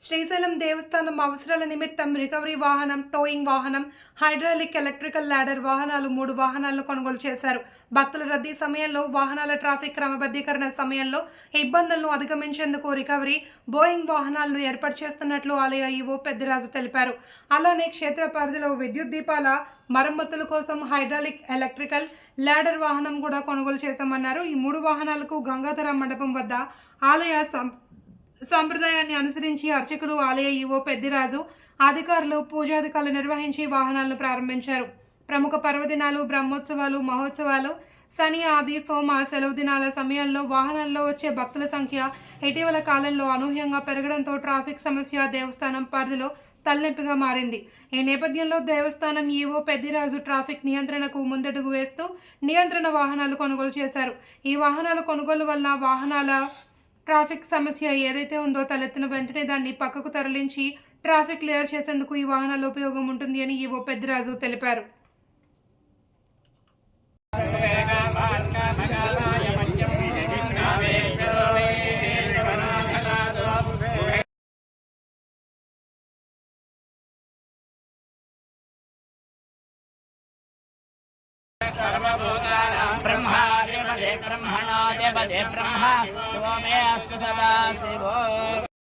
శ్రీశైలం దేవస్థానం అవసరాల నిమిత్తం రికవరీ వాహనం, టోయింగ్ వాహనం, హైడ్రాలిక్, ఎలక్ట్రికల్ ల్యాడర్ వాహనాలు 3 వాహనాలను కొనుగోలు చేశారు. భక్తుల రద్దీ సమయంలో, వాహనాల ట్రాఫిక్ క్రమబద్ధీకరణ సమయంలో ఇబ్బందులను అధిగమించేందుకు రికవరీ, బోయింగ్ వాహనాలను ఏర్పాటు చేస్తున్నట్లు ఆలయ ఈవో పెద్దిరాజు తెలిపారు. అలానే క్షేత్ర పరిధిలో విద్యుత్ దీపాల మరమ్మతుల కోసం హైడ్రాలిక్, ఎలక్ట్రికల్ ల్యాడర్ వాహనం కూడా కొనుగోలు చేశామన్నారు. ఈ 3 వాహనాలకు గంగాధర మండపం వద్ద ఆలయ సంప్రదాయాన్ని అనుసరించి అర్చకులు, ఆలయ ఈవో పెద్దిరాజు, అధికారులు పూజాధికారులు నిర్వహించి వాహనాలను ప్రారంభించారు. ప్రముఖ పర్వదినాలు, బ్రహ్మోత్సవాలు, మహోత్సవాలు, శని, ఆది, సోమ సెలవు దినాల సమయాల్లో వాహనాల్లో వచ్చే భక్తుల సంఖ్య ఇటీవల కాలంలో అనూహ్యంగా పెరగడంతో ట్రాఫిక్ సమస్య దేవస్థానం పరిధిలో తలనొప్పిగా మారింది. ఈ నేపథ్యంలో దేవస్థానం ఈవో పెద్దిరాజు ట్రాఫిక్ నియంత్రణకు ముందడుగు వేస్తూ నియంత్రణ వాహనాలు కొనుగోలు చేశారు. ఈ వాహనాల కొనుగోలు వలన వాహనాల ట్రాఫిక్ సమస్య ఏదైతే ఉందో తలెత్తిన వెంటనే దాన్ని పక్కకు తరలించి ట్రాఫిక్ క్లియర్ చేసేందుకు ఈ వాహనాల ఉపయోగం ఉంటుంది అని ఈవో పెద్దిరాజు తెలిపారు. ब्रह्मणादेवते ब्रह्मा सोमे अस्तु सदा शिवो।